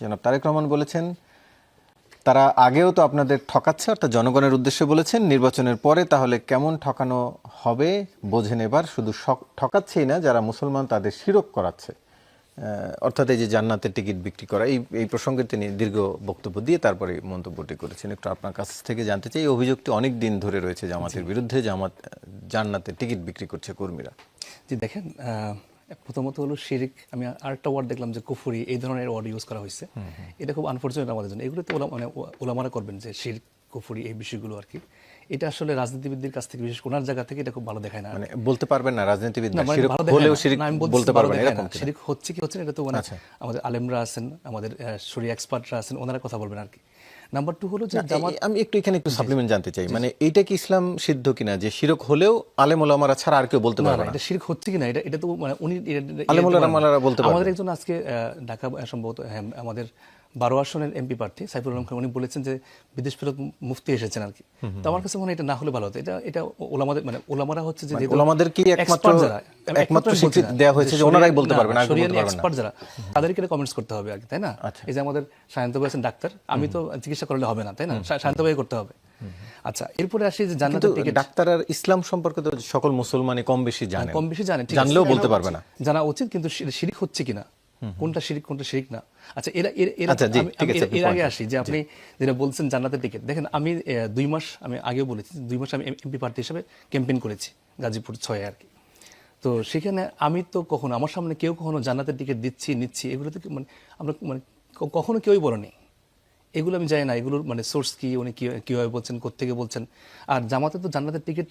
জনাব তারেক রহমান বলেছেন তারা আগেও তো আপনাদের ঠকাচ্ছে, অর্থাৎ জনগণের উদ্দেশ্যে বলেছেন, নির্বাচনের পরে তাহলে কেমন ঠকানো হবে বোঝেন এবার। শুধু ঠকাচ্ছেই না, যারা মুসলমান তাদের শিরক করাচ্ছে, অর্থাৎ এই যে জান্নাতের টিকিট বিক্রি করা, এই প্রসঙ্গে তিনি দীর্ঘ বক্তব্য দিয়ে তারপরে মন্তব্যটি করেছেন। একটু আপনার কাছ থেকে জানতে চাই, এই অভিযোগটি অনেক দিন ধরে রয়েছে জামাতের বিরুদ্ধে, জামাত জান্নাতের টিকিট বিক্রি করছে কর্মীরা। জি দেখেন, প্রথমত হলো শিরিক, আমি আরেকটা ওয়ার্ড দেখলাম যে কুফরি, এই ধরনের ওয়ার্ড ইউজ করা হয়েছে। এটা খুব আনফর্চুনেট আমাদের জন্য। এগুলো তো মানে ওলামারা করবেন যে শিরিক কুফরি এই বিষয়গুলো আর কি। এটা আসলে রাজনীতিবিদদের কাছ থেকে, বিশেষ কোনার জায়গা থেকে এটা খুব ভালো দেখায় না, মানে বলতে পারবেন না রাজনীতিবিদ না, মানে ভালো দেখায় না। আমি বলতে পারবেন এরকম শিরিক হচ্ছে কি হচ্ছে না, এটা তো মানে আমাদের আলেমরা আছেন, আমাদের শরীয়ত এক্সপার্টরা আছেন, ওনারা কথা বলবেন আর কি। নাম্বার 2 হলো যে জামাত, আমি এখানে একটু সাপ্লিমেন্ট জানতে চাই, মানে এইটা কি ইসলাম সিদ্ধ কিনা যে শিরক হলেও আলেম ওলামারা ছাড়া আর কেউ বলতে পারবে না? এটা শিরক হচ্ছে কিনা এটা তো মানে উনি আলেম ওলামারা বলতে পারবে। আমাদের একজন আজকে ঢাকা সম্ভবত আমাদের 12 আসনের এমপি প্রার্থী সাইফুল আলম খান, উনি বলেছেন যে বিদেশ ফেরত মুফতি এসেছেন আর কি। তো আমার কাছে মনে হয় এটা না হলে ভালো হতো। এটা ওলামাদের মানে ওলামারা হচ্ছে যে ওলামাদের কি একমাত্র স্বীকৃতি দেওয়া হয়েছে যে ওনারাই বলতে পারবেন, আর শরিয়ানি এক্সপার্ট যারা, তাদেরকে এটা কমেন্টস করতে হবে আর কি, তাই না? এই যে আমাদের সায়ন্ত ভাই আছেন ডাক্তার, আমি তো চিকিৎসা করলে হবে না, তাই না? সায়ন্ত ভাই করতে হবে। আচ্ছা, এরপরে আসি যে জান্নাতের টিকিট। ডাক্তার আর ইসলাম সম্পর্কে তো সকল মুসলমানই কম বেশি জানে, জানলেও বলতে পারবে না, জানা উচিত, কিন্তু শিরিক হচ্ছে কিনা, কোনটা শিরিক কোনটা শিরিক না। আচ্ছা, এর আগে আসি যে আপনি যেটা বলছেন জান্নাতের টিকিট। দেখেন, আমি 2 মাস, আমি আগেও বলেছি 2 মাস আমি এমপি প্রার্থী হিসেবে ক্যাম্পেইন করেছি গাজীপুর 6 আর কি। তো সেখানে আমি তো কখনো, আমার সামনে কেউ কখনো জান্নাতের টিকিট দিচ্ছি নিচ্ছি এগুলো তো মানে আমরা মানে কখনো কেউই বলেনি। এগুলো আমি জানি না এগুলোর মানে সোর্স কি, উনি কীভাবে বলছেন, কোত্থেকে বলছেন। আর জামাতে তো জান্নাতের টিকিট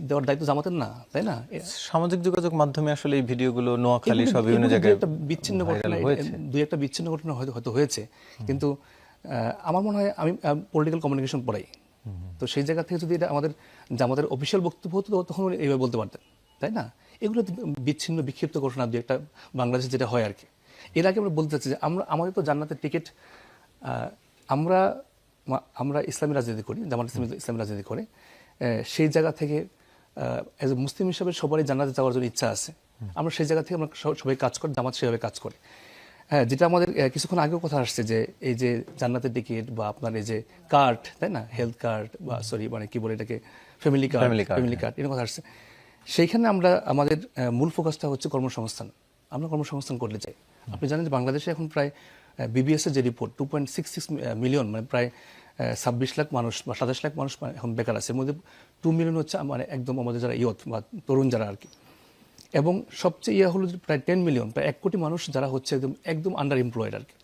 দেওয়ার দায়িত্ব জামাতের না, তাই না? সামাজিক যোগাযোগ মাধ্যমে আসলে এই ভিডিওগুলো নোয়াখালী সব বিভিন্ন জায়গায় বিচ্ছিন্ন ঘটনা, 2-1টা বিচ্ছিন্ন ঘটনা হয়তো হয়েছে, কিন্তু আমার মনে হয়, আমি পলিটিক্যাল কমিউনিকেশন পড়াই, তো সেই জায়গা থেকে যদি এটা আমাদের অফিসিয়াল বক্তব্য হতো তখন এইভাবে বলতে পারতেন, তাই না? এগুলো বিচ্ছিন্ন বিক্ষিপ্ত ঘটনা 2-1টা বাংলাদেশে যেটা হয় আর কি। এর আগে আমরা বলতে চাচ্ছি যে আমাদের তো জান্নাতের টিকিট, আমরা ইসলামী রাজনীতি করি, জামাত ইসলামী রাজনীতি করে, সেই জায়গা থেকে এজ এ মুসলিম হিসাবে সবারই জান্নাতে যাওয়ার জন্য ইচ্ছা আছে। আমরা সেই জায়গা থেকে আমরা সবাই কাজ করি, জামাত সেভাবে কাজ করে। হ্যাঁ, যেটা আমাদের কিছুক্ষণ আগেও কথা আসছে যে এই যে জান্নাতের টিকিট বা আপনার এই যে কার্ড, তাই না, হেলথ কার্ড বা মানে কি বলে এটাকে, ফ্যামিলি কার্ড, এর কথা আসছে। সেইখানে আমরা আমাদের মূল ফোকাসটা হচ্ছে কর্মসংস্থান। আমরা কর্মসংস্থান করতে চাই। আপনি জানেন যে বাংলাদেশে এখন প্রায় বিবিএস এর যে রিপোর্ট 2.66 মিলিয়ন, মানে প্রায় 26 লাখ মানুষ বা 27 লাখ মানুষ এখন বেকার আছে। এর মধ্যে 2 মিলিয়ন হচ্ছে মানে একদম আমাদের যারা ইয়থ বা তরুণ যারা আর কি। এবং সবচেয়ে হলো প্রায় 10 মিলিয়ন, প্রায় 1 কোটি মানুষ যারা হচ্ছে একদম আন্ডার এমপ্লয়েড আর কি,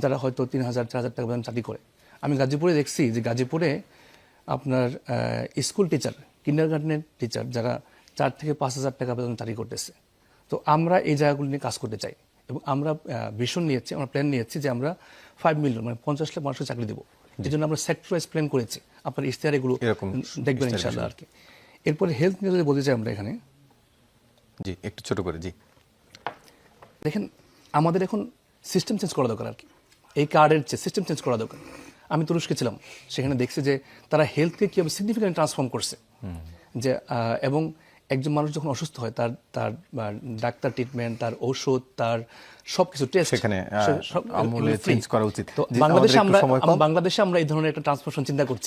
যারা হয়তো 3,000-4,000 টাকা বেতন চাকরি করে। আমি গাজীপুরে দেখছি যে গাজীপুরে আপনার স্কুল টিচার, কিন্ডারগার্টেনের টিচার যারা 4 থেকে 5,000 টাকা বেতন চাকরি করতেছে। তো আমরা এই জায়গাগুলো নিয়ে কাজ করতে চাই এবং আমরা ভিশন নিয়েছি, আমরা প্ল্যান নিয়েছি যে আমরা 5 মিলিয়ন মানে 50 লাখ মানুষকে চাকরি দেবো। এই জন্য আমরা সেক্টর ওয়াইজ প্ল্যান করেছি। আপনার ইশতেহার এগুলো দেখবেন ইনশাআল্লাহ আর কি। এরপরে হেলথ নিয়ে যদি বলতে চাই আমরা এখানে, জি একটু ছোট করে, জি দেখেন, আমাদের এখন সিস্টেম চেঞ্জ করা দরকার আর কি। এই কার্ডের সিস্টেম চেঞ্জ করা দরকার। আমি তুরস্কে ছিলাম, সেখানে দেখছি যে তারা হেলথকে কীভাবে সিগনিফিক্যান্ট ট্রান্সফর্ম করছে। যে এবং একজন মানুষ যখন অসুস্থ হয় তার ডাক্তার ট্রিটমেন্ট, তার ঔষধ, তার সবকিছু টেস্ট সেখানে চেঞ্জ করা উচিত। তো বাংলাদেশে আমরা এই ধরনের একটা ট্রান্সফরমেশন চিন্তা করছি।